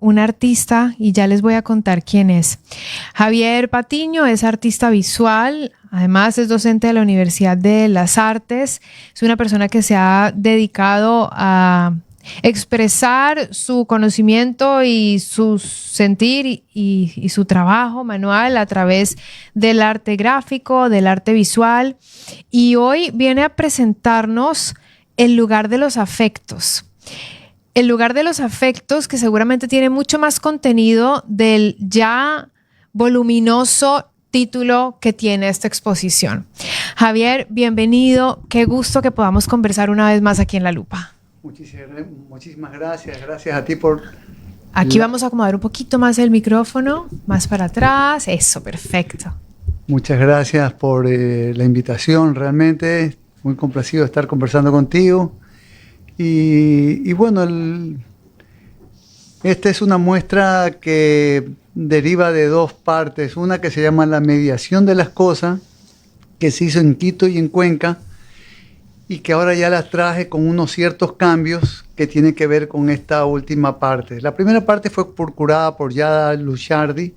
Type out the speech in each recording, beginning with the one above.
un artista y ya les voy a contar quién es. Javier Patiño es artista visual, además es docente de la Universidad de las Artes, es una persona que se ha dedicado a expresar su conocimiento y su sentir y su trabajo manual a través del arte gráfico, del arte visual, y hoy viene a presentarnos El lugar de los afectos. El lugar de los afectos, que seguramente tiene mucho más contenido del ya voluminoso título que tiene esta exposición. Javier, bienvenido. Qué gusto que podamos conversar una vez más aquí en La Lupa. Muchísimas gracias. Gracias a ti por... Aquí vamos a acomodar un poquito más el micrófono, más para atrás. Eso, perfecto. Muchas gracias por la invitación. Realmente muy complacido de estar conversando contigo. Y bueno, esta es una muestra que deriva de dos partes. Una que se llama La mediación de las cosas, que se hizo en Quito y en Cuenca, y que ahora ya las traje con unos ciertos cambios que tienen que ver con esta última parte. La primera parte fue curada por Yada Luchardi,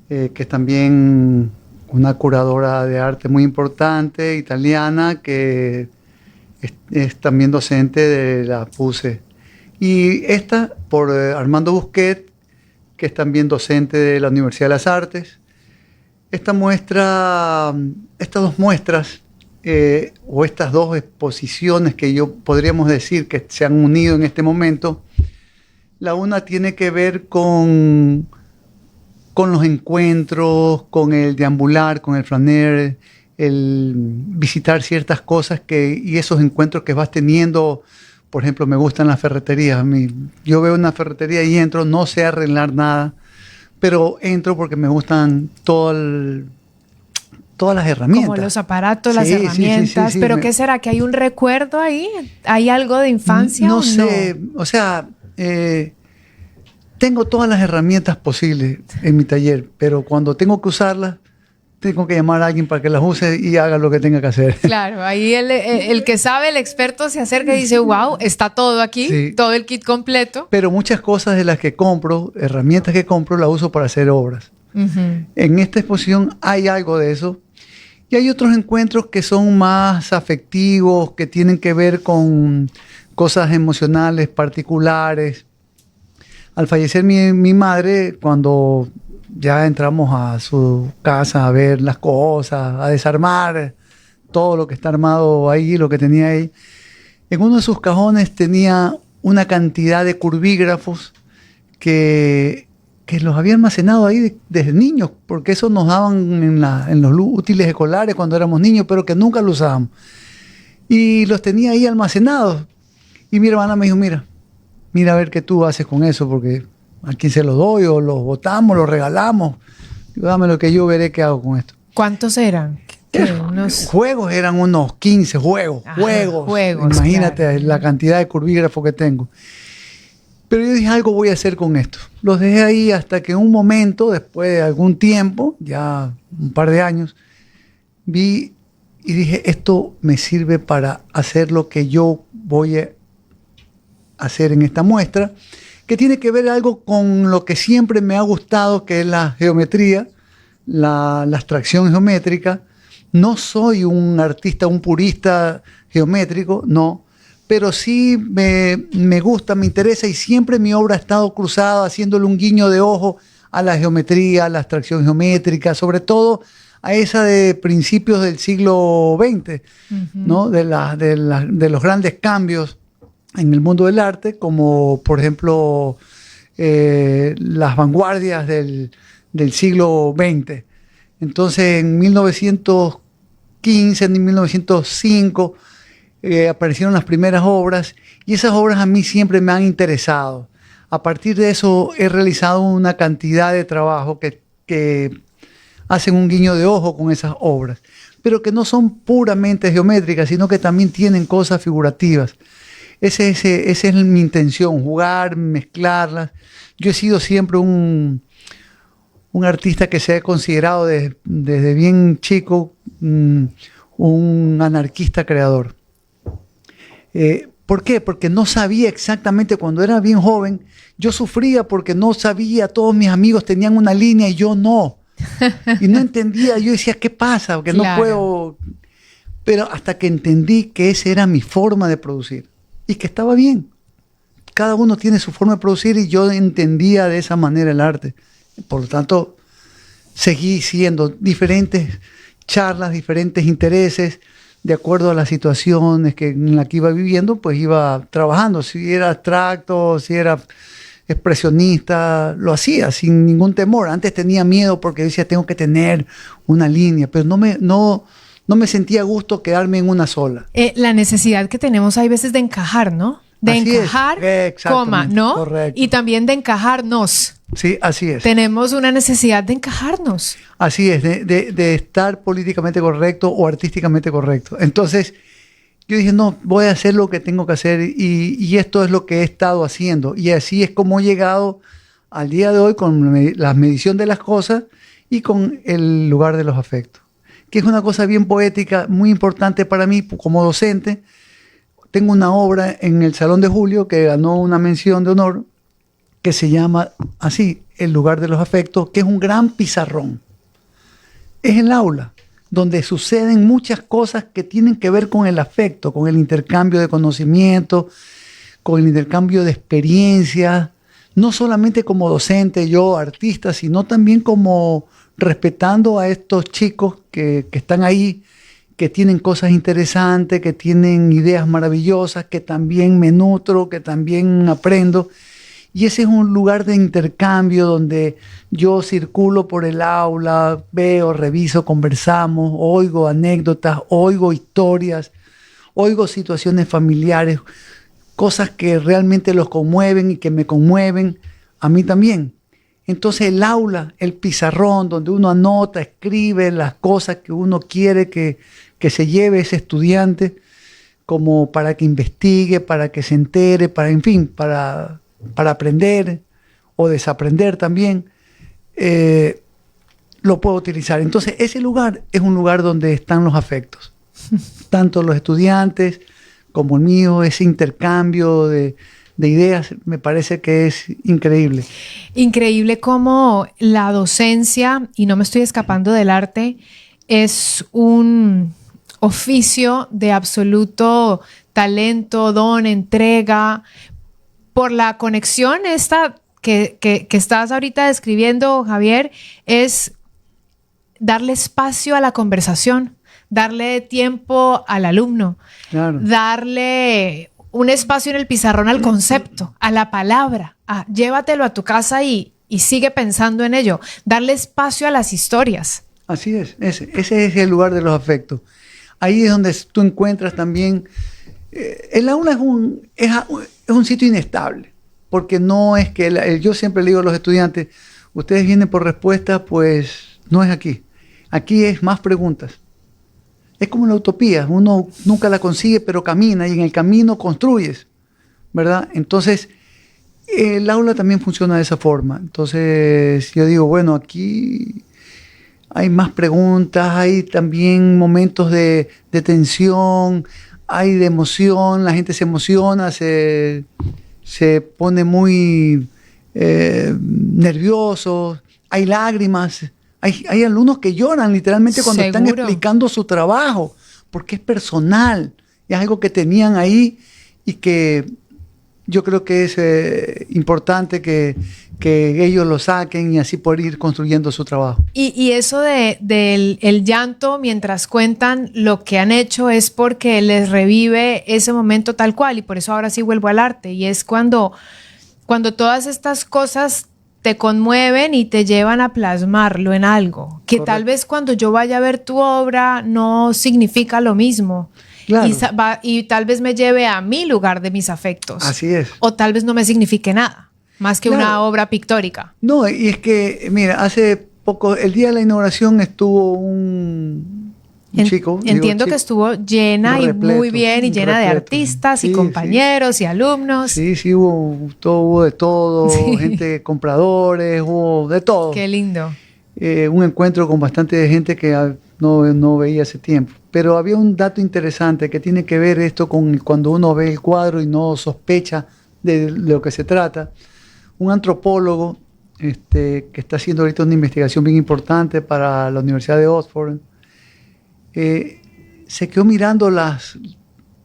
que es también una curadora de arte muy importante, italiana, que es también docente de la PUCE. Y esta por Armando Busquet, que es también docente de la Universidad de las Artes. Estas dos muestras, o estas dos exposiciones que podríamos decir que se han unido en este momento, la una tiene que ver con los encuentros, con el deambular, con el flaner, el visitar ciertas cosas y esos encuentros que vas teniendo. Por ejemplo, me gustan las ferreterías. Yo veo una ferretería y entro, no sé arreglar nada, pero entro porque me gustan todas las herramientas. Como los aparatos, las herramientas. Sí, ¿Pero qué será? ¿Que hay un recuerdo ahí? ¿Hay algo de infancia no o sé, no? O sea, tengo todas las herramientas posibles en mi taller, pero cuando tengo que usarlas, tengo que llamar a alguien para que las use y haga lo que tenga que hacer. Claro, ahí el que sabe, el experto, se acerca y dice, wow, está todo aquí, sí, todo el kit completo. Pero muchas cosas de las que compro, herramientas que compro, las uso para hacer obras. Uh-huh. En esta exposición hay algo de eso. Y hay otros encuentros que son más afectivos, que tienen que ver con cosas emocionales particulares. Al fallecer mi madre, cuando ya entramos a su casa a ver las cosas, a desarmar todo lo que está armado ahí, lo que tenía ahí, en uno de sus cajones tenía una cantidad de curvígrafos que los había almacenado ahí desde niños, porque eso nos daban en los útiles escolares cuando éramos niños, pero que nunca lo usábamos. Y los tenía ahí almacenados. Y mi hermana me dijo, mira a ver qué tú haces con eso, porque a quién se los doy, o los botamos, los regalamos. Dame lo que yo veré qué hago con esto. ¿Cuántos eran? Juegos eran unos 15 juegos. Imagínate, claro, la cantidad de curvígrafos que tengo. Pero yo dije, algo voy a hacer con esto. Los dejé ahí hasta que en un momento, después de algún tiempo, ya un par de años, vi y dije, esto me sirve para hacer lo que yo voy a hacer en esta muestra, que tiene que ver algo con lo que siempre me ha gustado, que es la geometría, la abstracción geométrica. No soy un artista, un purista geométrico, no, pero sí me gusta, me interesa, y siempre mi obra ha estado cruzada, haciéndole un guiño de ojo a la geometría, a la abstracción geométrica, sobre todo a esa de principios del siglo XX, uh-huh, ¿no? de los grandes cambios en el mundo del arte, como por ejemplo las vanguardias del siglo XX. Entonces en 1915, en 1905, aparecieron las primeras obras, y esas obras a mí siempre me han interesado. A partir de eso he realizado una cantidad de trabajo que hacen un guiño de ojo con esas obras, pero que no son puramente geométricas, sino que también tienen cosas figurativas. Esa es mi intención, jugar, mezclarlas. Yo he sido siempre un artista que se ha considerado desde bien chico un anarquista creador. ¿Por qué? Porque no sabía exactamente, cuando era bien joven, yo sufría porque no sabía, todos mis amigos tenían una línea y yo no. Y no entendía, yo decía, ¿qué pasa? Porque no puedo. Pero hasta que entendí que esa era mi forma de producir y que estaba bien. Cada uno tiene su forma de producir y yo entendía de esa manera el arte. Por lo tanto, seguí siendo diferentes charlas, diferentes intereses, de acuerdo a las situaciones en las que iba viviendo, pues iba trabajando. Si era abstracto, si era expresionista, lo hacía sin ningún temor. Antes tenía miedo porque decía, tengo que tener una línea, pero no me sentía a gusto quedarme en una sola. La necesidad que tenemos hay veces de encajar, ¿no? De así encajar, coma, ¿no? Correcto. Y también de encajarnos. Sí, así es. Tenemos una necesidad de encajarnos. Así es, de estar políticamente correcto o artísticamente correcto. Entonces, yo dije, no, voy a hacer lo que tengo que hacer y esto es lo que he estado haciendo. Y así es como he llegado al día de hoy con la medición de las cosas y con el lugar de los afectos, que es una cosa bien poética, muy importante para mí como docente. Tengo una obra en el Salón de Julio que ganó una mención de honor que se llama así, El lugar de los afectos, que es un gran pizarrón. Es el aula donde suceden muchas cosas que tienen que ver con el afecto, con el intercambio de conocimiento, con el intercambio de experiencias, no solamente como docente, yo artista, sino también como respetando a estos chicos que están ahí, que tienen cosas interesantes, que tienen ideas maravillosas, que también me nutro, que también aprendo. Y ese es un lugar de intercambio donde yo circulo por el aula, veo, reviso, conversamos, oigo anécdotas, oigo historias, oigo situaciones familiares, cosas que realmente los conmueven y que me conmueven a mí también. Entonces el aula, el pizarrón, donde uno anota, escribe las cosas que uno quiere que se lleve ese estudiante, como para que investigue, para que se entere, en fin, para aprender o desaprender también, lo puedo utilizar. Entonces ese lugar es un lugar donde están los afectos, tanto los estudiantes como el mío, ese intercambio de ideas me parece que es increíble. Increíble cómo la docencia, y no me estoy escapando del arte, es un oficio de absoluto talento, don, entrega, por la conexión esta que estás ahorita describiendo, Javier, es darle espacio a la conversación, darle tiempo al alumno, claro, darle un espacio en el pizarrón al concepto, a la palabra, llévatelo a tu casa y sigue pensando en ello, darle espacio a las historias. Así es, ese es el lugar de los afectos. Ahí es donde tú encuentras también, el aula es un sitio inestable, porque no es que, yo siempre le digo a los estudiantes, ustedes vienen por respuestas, pues no es aquí. Aquí es más preguntas. Es como la utopía, uno nunca la consigue, pero camina y en el camino construyes, ¿verdad? Entonces, el aula también funciona de esa forma. Entonces, yo digo, bueno, aquí hay más preguntas, hay también momentos de tensión, hay de emoción, la gente se emociona, se pone muy nervioso, hay lágrimas. Hay alumnos que lloran literalmente cuando están explicando su trabajo, porque es personal, es algo que tenían ahí y que yo creo que es importante que ellos lo saquen y así por ir construyendo su trabajo. Y eso del llanto mientras cuentan lo que han hecho es porque les revive ese momento tal cual, y por eso ahora sí vuelvo al arte, y es cuando todas estas cosas te conmueven y te llevan a plasmarlo en algo, que correcto, tal vez cuando yo vaya a ver tu obra no significa lo mismo. Claro. Y tal vez me lleve a mi lugar de mis afectos. Así es. O tal vez no me signifique nada, más que claro, una obra pictórica. No, y es que, mira, hace poco, el día de la inauguración estuvo un chico. Entiendo que estuvo llena y repleto, muy bien, y llena repleto, de artistas, sí, y compañeros, sí, y alumnos. Sí, hubo de todo, sí, gente, compradores, hubo de todo. Qué lindo. Un encuentro con bastante gente que no veía hace tiempo. Pero había un dato interesante que tiene que ver esto con cuando uno ve el cuadro y no sospecha de lo que se trata. un antropólogo que está haciendo ahorita una investigación bien importante para la Universidad de Oxford. Se quedó mirando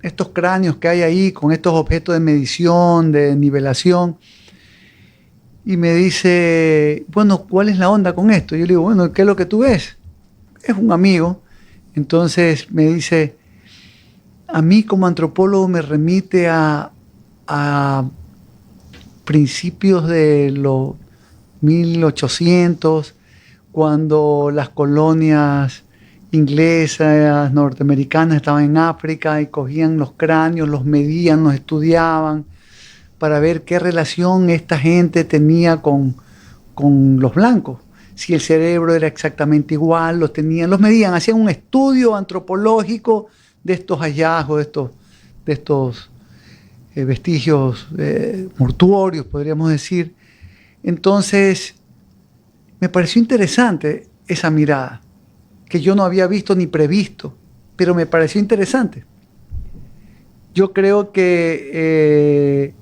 estos cráneos que hay ahí con estos objetos de medición, de nivelación, y me dice, bueno, ¿cuál es la onda con esto? Yo le digo, bueno, ¿qué es lo que tú ves? Es un amigo. Entonces me dice, a mí como antropólogo me remite a principios de los 1800, cuando las colonias inglesas, norteamericanas estaban en África y cogían los cráneos, los medían, los estudiaban para ver qué relación esta gente tenía con los blancos. Si el cerebro era exactamente igual, los medían, hacían un estudio antropológico de estos hallazgos, de estos vestigios mortuorios, podríamos decir. Entonces, me pareció interesante esa mirada, que yo no había visto ni previsto, pero me pareció interesante. Yo creo que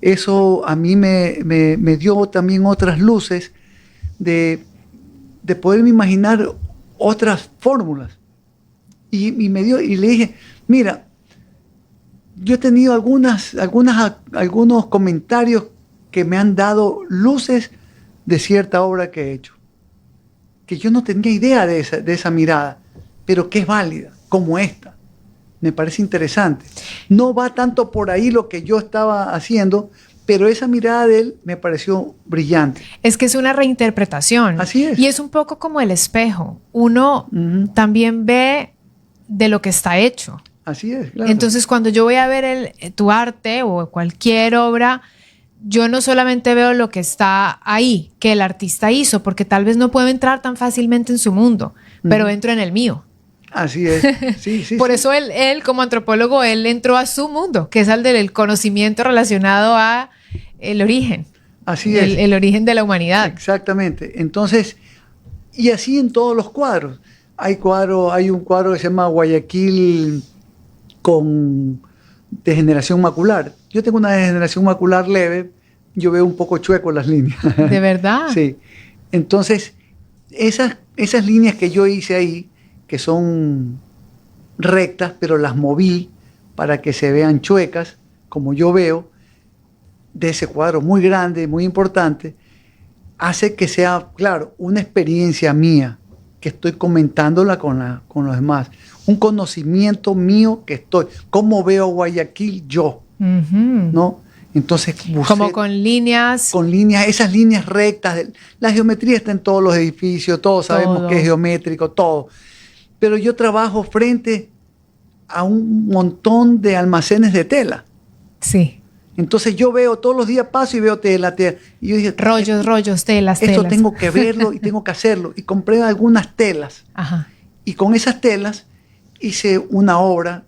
eso a mí me dio también otras luces de poderme imaginar otras fórmulas. Y le dije, mira, yo he tenido algunos comentarios que me han dado luces de cierta obra que he hecho, que yo no tenía idea de esa mirada, pero que es válida, como esta. Me parece interesante. No va tanto por ahí lo que yo estaba haciendo, pero esa mirada de él me pareció brillante. Es que es una reinterpretación. Así es. Y es un poco como el espejo. Uno también ve de lo que está hecho. Así es, claro. Entonces, cuando yo voy a ver tu arte o cualquier obra, yo no solamente veo lo que está ahí, que el artista hizo, porque tal vez no puedo entrar tan fácilmente en su mundo, pero entro en el mío. Así es. Sí, sí. Por eso él, como antropólogo, él entró a su mundo, que es el del conocimiento relacionado a el origen. Así es. El origen de la humanidad. Exactamente. Entonces, y así en todos los cuadros. Hay un cuadro que se llama Guayaquil con degeneración macular. Yo tengo una degeneración macular leve, yo veo un poco chueco las líneas. ¿De verdad? Sí. Entonces, esas líneas que yo hice ahí, que son rectas, pero las moví para que se vean chuecas, como yo veo, de ese cuadro muy grande, muy importante, hace que sea, claro, una experiencia mía, que estoy comentándola con los demás. Un conocimiento mío que cómo veo Guayaquil yo, ¿no? Entonces, como con líneas. Con líneas, esas líneas rectas. La geometría está en todos los edificios, todos sabemos que es geométrico, todo. Pero yo trabajo frente a un montón de almacenes de tela. Sí. Entonces yo veo, todos los días paso y veo tela. Y yo dije, rollos, telas. Esto tengo que verlo y tengo que hacerlo. Y compré algunas telas. Ajá. Y con esas telas hice una obra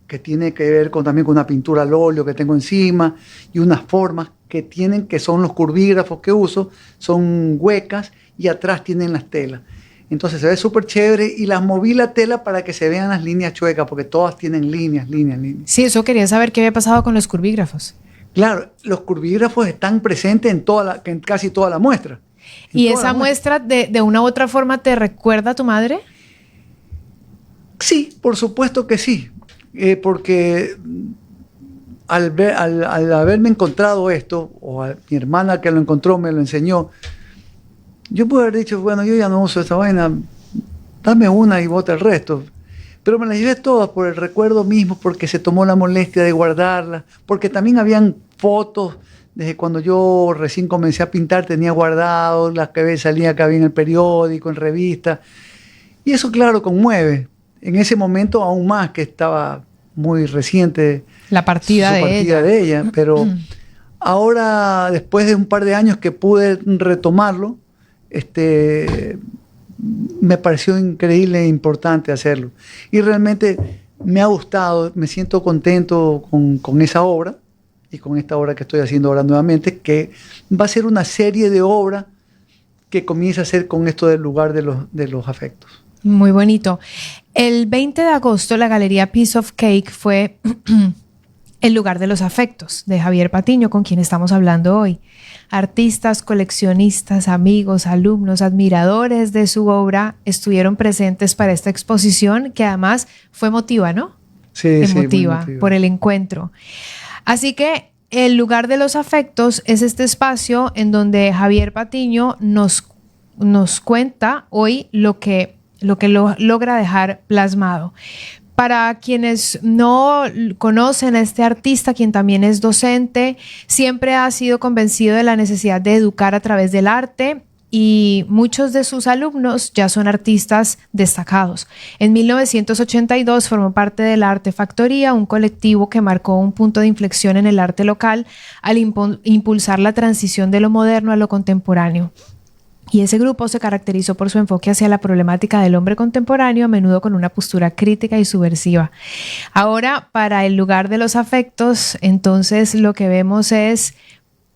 que tiene que ver también con una pintura al óleo que tengo encima y unas formas que son los curvígrafos que uso, son huecas y atrás tienen las telas. Entonces se ve súper chévere y las moví la tela para que se vean las líneas chuecas, porque todas tienen líneas. Sí, eso quería saber qué había pasado con los curvígrafos. Claro, los curvígrafos están presentes en casi toda la muestra. ¿Y esa muestra de una u otra forma te recuerda a tu madre? Sí, por supuesto que sí, porque al haberme encontrado esto, o a mi hermana que lo encontró me lo enseñó, yo pude haber dicho, bueno, yo ya no uso esta vaina, dame una y bota el resto. Pero me las llevé todas por el recuerdo mismo, porque se tomó la molestia de guardarlas, porque también habían fotos desde cuando yo recién comencé a pintar, tenía guardado las que salía que había en el periódico, en revista. Y eso, claro, conmueve. En ese momento aún más, que estaba muy reciente la partida de ella. Pero ahora, después de un par de años que pude retomarlo, me pareció increíble e importante hacerlo. Y realmente me ha gustado, me siento contento con esa obra y con esta obra que estoy haciendo ahora nuevamente, que va a ser una serie de obras que comienza a ser con esto del lugar de los afectos. Muy bonito. El 20 de agosto la Galería Piece of Cake fue El lugar de los afectos, de Javier Patiño, con quien estamos hablando hoy. Artistas, coleccionistas, amigos, alumnos, admiradores de su obra estuvieron presentes para esta exposición, que además fue emotiva, ¿no? Sí, Emotiva, por el encuentro. Así que el lugar de los afectos es este espacio en donde Javier Patiño nos cuenta hoy lo que logra dejar plasmado. Para quienes no conocen a este artista, quien también es docente, siempre ha sido convencido de la necesidad de educar a través del arte y muchos de sus alumnos ya son artistas destacados. En 1982 formó parte de la Artefactoría, un colectivo que marcó un punto de inflexión en el arte local al impulsar la transición de lo moderno a lo contemporáneo. Y ese grupo se caracterizó por su enfoque hacia la problemática del hombre contemporáneo, a menudo con una postura crítica y subversiva. Ahora, para el lugar de los afectos, entonces lo que vemos es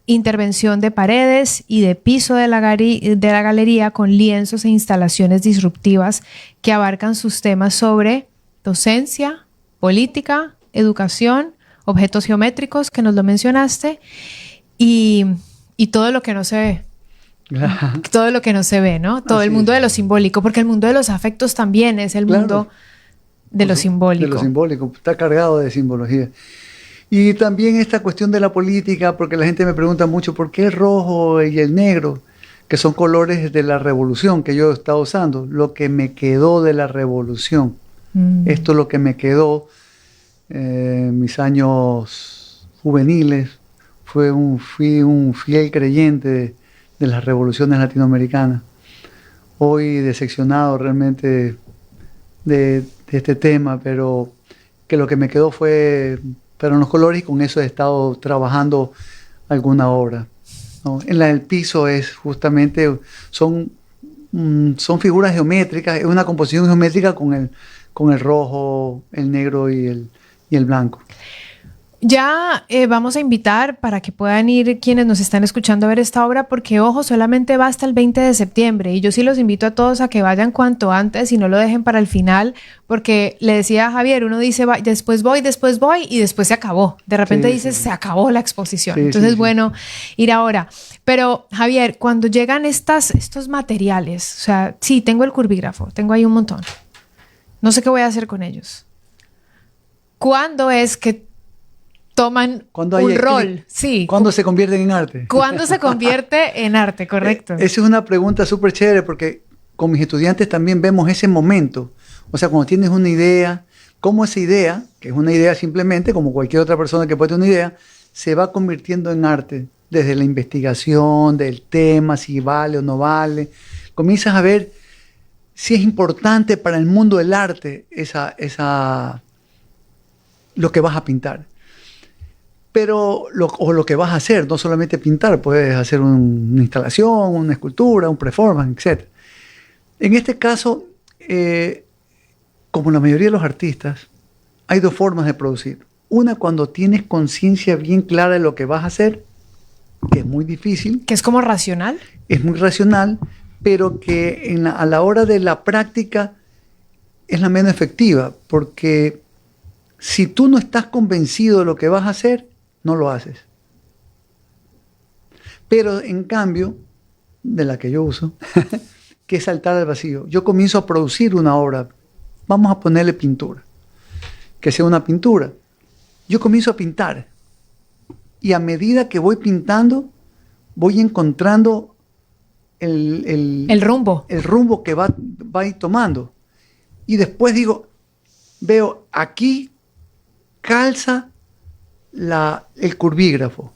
intervención de paredes y de piso de la galería con lienzos e instalaciones disruptivas que abarcan sus temas sobre docencia, política, educación, objetos geométricos, que nos lo mencionaste, y todo lo que no se ve. Todo lo que no se ve, ¿no? Todo el mundo de lo simbólico, porque el mundo de los afectos también es el mundo de lo simbólico. De lo simbólico, está cargado de simbología. Y también esta cuestión de la política, porque la gente me pregunta mucho, ¿por qué el rojo y el negro? Que son colores de la revolución que yo he estado usando, lo que me quedó de la revolución. Esto es lo que me quedó en mis años juveniles. Fui un fiel creyente de las revoluciones latinoamericanas. Hoy decepcionado realmente de este tema, pero que lo que me quedó fueron los colores, y con eso he estado trabajando alguna obra, ¿no? En la del piso es justamente, son figuras geométricas, es una composición geométrica con el rojo, el negro y el blanco. Ya vamos a invitar para que puedan ir quienes nos están escuchando a ver esta obra, porque ojo, solamente va hasta el 20 de septiembre y yo sí los invito a todos a que vayan cuanto antes y no lo dejen para el final, porque le decía a Javier, uno dice después voy y después se acabó. De repente dices, se acabó la exposición. Entonces, bueno, ir ahora. Pero Javier, cuando llegan estos materiales, o sea, sí, tengo el curvígrafo, tengo ahí un montón. No sé qué voy a hacer con ellos. ¿Cuándo es que toman un rol? Sí. ¿Cuándo se convierten en arte? ¿Cuándo se convierte en arte? Correcto. Esa es una pregunta súper chévere, porque con mis estudiantes también vemos ese momento. O sea, cuando tienes una idea, cómo esa idea, que es una idea simplemente, como cualquier otra persona que puede tener una idea, se va convirtiendo en arte. Desde la investigación del tema, si vale o no vale. Comienzas a ver si es importante para el mundo del arte lo que vas a pintar. Pero lo que vas a hacer, no solamente pintar, puedes hacer una instalación, una escultura, un performance, etc. En este caso, como la mayoría de los artistas, hay dos formas de producir. Una, cuando tienes conciencia bien clara de lo que vas a hacer, que es muy difícil. Que es como racional. Es muy racional, pero que a la hora de la práctica es la menos efectiva, porque si tú no estás convencido de lo que vas a hacer, no lo haces. Pero en cambio, de la que yo uso, que es saltar al vacío. Yo comienzo a producir una obra, vamos a ponerle pintura, que sea una pintura. Yo comienzo a pintar y a medida que voy pintando, voy encontrando el rumbo que va a ir tomando. Y después veo aquí calza el curvígrafo,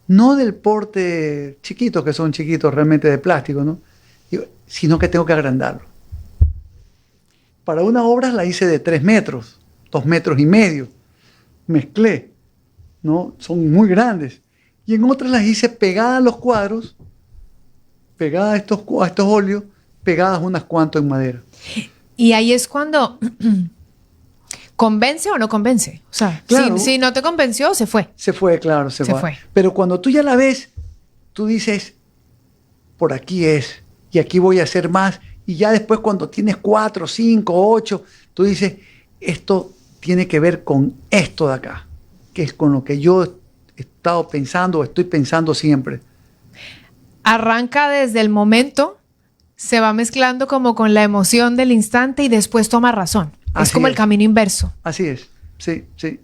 no del porte chiquito, que son chiquitos realmente de plástico, ¿no? Sino que tengo que agrandarlo. Para una obra la hice de 3 metros, 2 metros y medio, mezclé, ¿no? Son muy grandes. Y en otras las hice pegadas a los cuadros, pegadas a estos óleos, pegadas unas cuantas en madera. Y ahí es cuando ¿convence o no convence? O sea, claro, si no te convenció, se fue. Se fue, claro, se fue. Pero cuando tú ya la ves, tú dices, por aquí es, y aquí voy a hacer más. Y ya después cuando tienes 4, 5, 8, tú dices, esto tiene que ver con esto de acá. que es con lo que yo he estado pensando o estoy pensando siempre. Arranca desde el momento, se va mezclando como con la emoción del instante y después toma razón. Es como el camino inverso. Así es, sí, sí.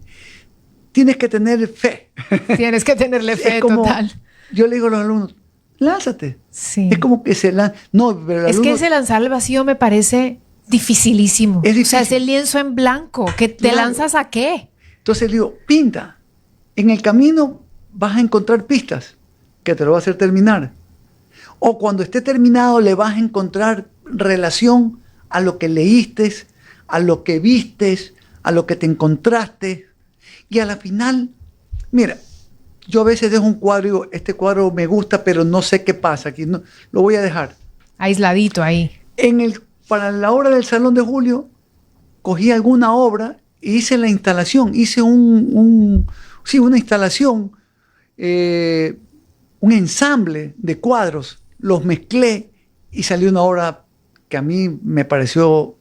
Tienes que tener fe. Tienes que tenerle fe, como, total. Yo le digo a los alumnos, lánzate. Sí. Es como que se lanza. No, pero es que ese lanzar al vacío me parece dificilísimo. Es difícil. O sea, ese lienzo en blanco, ¿que te lanzas a qué? Entonces le digo, pinta. En el camino vas a encontrar pistas que te lo va a hacer terminar. O cuando esté terminado le vas a encontrar relación a lo que leíste, a lo que vistes, a lo que te encontraste. Y a la final, mira, yo a veces dejo un cuadro y digo, este cuadro me gusta, pero no sé qué pasa aquí. No, lo voy a dejar. Aisladito ahí. Para la obra del Salón de Julio, cogí alguna obra e hice la instalación. Hice una instalación, un ensamble de cuadros. Los mezclé y salió una obra que a mí me pareció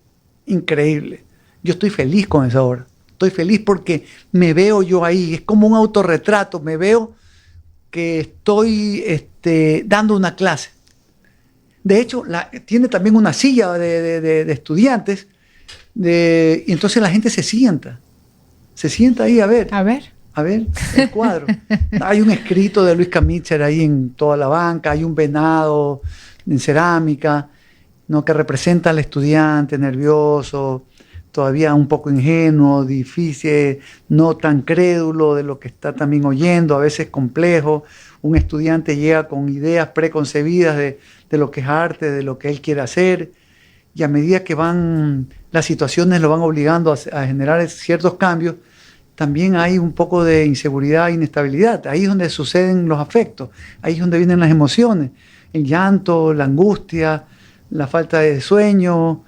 increíble. Yo estoy feliz con esa obra. Estoy feliz porque me veo yo ahí. Es como un autorretrato. Me veo que estoy dando una clase. De hecho, tiene también una silla de estudiantes. Y entonces la gente se sienta. Se sienta ahí a ver. A ver el cuadro. Hay un escrito de Luis Camitcher ahí en toda la banca. Hay un venado en cerámica, ¿no? Que representa al estudiante nervioso, todavía un poco ingenuo, difícil, no tan crédulo de lo que está también oyendo, a veces complejo. Un estudiante llega con ideas preconcebidas de lo que es arte, de lo que él quiere hacer, y a medida que las situaciones lo van obligando a generar ciertos cambios, también hay un poco de inseguridad e inestabilidad. Ahí es donde suceden los afectos, ahí es donde vienen las emociones, el llanto, la angustia, la falta de sueño,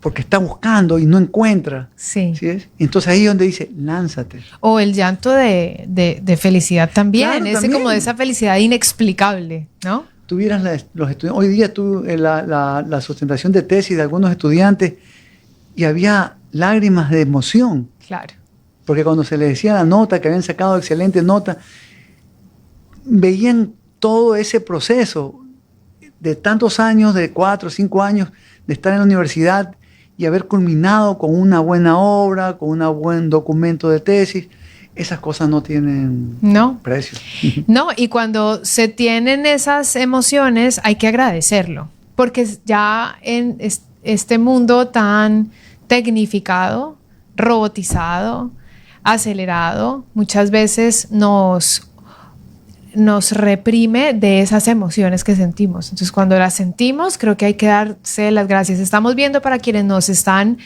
porque está buscando y no encuentra. Sí. ¿Sí es? Entonces ahí es donde dice, lánzate. O el llanto de felicidad también, claro, ese también. Como de esa felicidad inexplicable, ¿no? Tuvieras los estudiantes, hoy día la sustentación de tesis de algunos estudiantes y había lágrimas de emoción. Claro. Porque cuando se les decía la nota, que habían sacado excelente nota, veían todo ese proceso de tantos años, de 4 o 5 años, de estar en la universidad y haber culminado con una buena obra, con un buen documento de tesis. Esas cosas no tienen precio. No, y cuando se tienen esas emociones hay que agradecerlo, porque ya en este mundo tan tecnificado, robotizado, acelerado, muchas veces nos reprime de esas emociones que sentimos. Entonces, cuando las sentimos, creo que hay que darse las gracias. Estamos viendo, para quienes nos están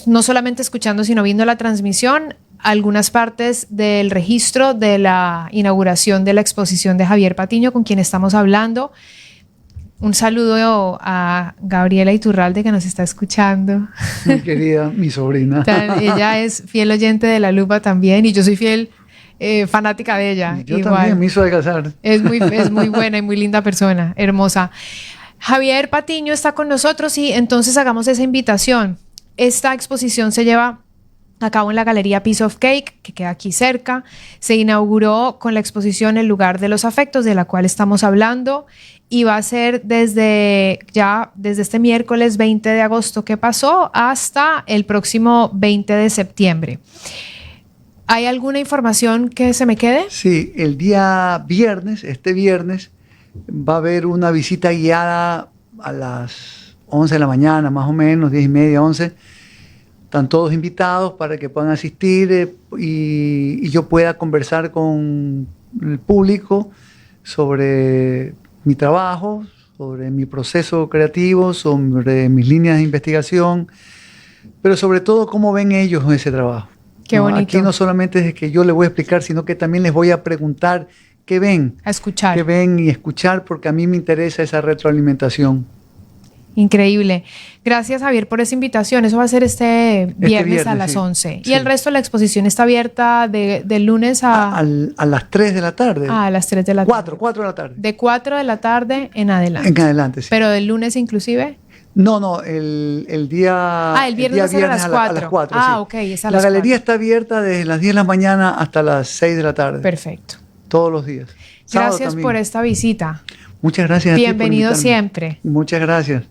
no solamente escuchando, sino viendo la transmisión, algunas partes del registro de la inauguración de la exposición de Javier Patiño, con quien estamos hablando. Un saludo a Gabriela Iturralde, que nos está escuchando. Muy querida, mi sobrina. Ella es fiel oyente de La Lupa también, y yo soy fiel fanática de ella. Yo también me hizo adelgazar. Es muy buena y muy linda persona, hermosa. Javier Patiño está con nosotros y entonces hagamos esa invitación. Esta exposición se lleva a cabo en la Galería Piece of Cake, que queda aquí cerca. Se inauguró con la exposición El lugar de los afectos, de la cual estamos hablando, y va a ser desde este miércoles 20 de agosto que pasó hasta el próximo 20 de septiembre. ¿Hay alguna información que se me quede? Sí, el día viernes, este viernes, va a haber una visita guiada a las 11 de la mañana, más o menos, 10:30, 11. Están todos invitados para que puedan asistir y yo pueda conversar con el público sobre mi trabajo, sobre mi proceso creativo, sobre mis líneas de investigación, pero sobre todo cómo ven ellos ese trabajo. Qué bonito. Aquí no solamente es que yo les voy a explicar, sino que también les voy a preguntar qué ven. A escuchar. Qué ven y escuchar, porque a mí me interesa esa retroalimentación. Increíble. Gracias, Javier, por esa invitación. Eso va a ser este viernes a las 11. Sí. Y el resto de la exposición está abierta de lunes a las 3 de la tarde. A las 3 de la tarde. 4 de la tarde. De 4 de la tarde en adelante. En adelante, sí. Pero del lunes inclusive. No, el día... El viernes va a ser a las 4. A las 4, Ah, sí. ok, es a La las galería 4. está abierta desde las 10 de la mañana hasta las 6 de la tarde. Perfecto. Todos los días. Sábado Gracias también. por esta visita. Muchas gracias a ti por Bienvenido invitarme. siempre. Muchas gracias.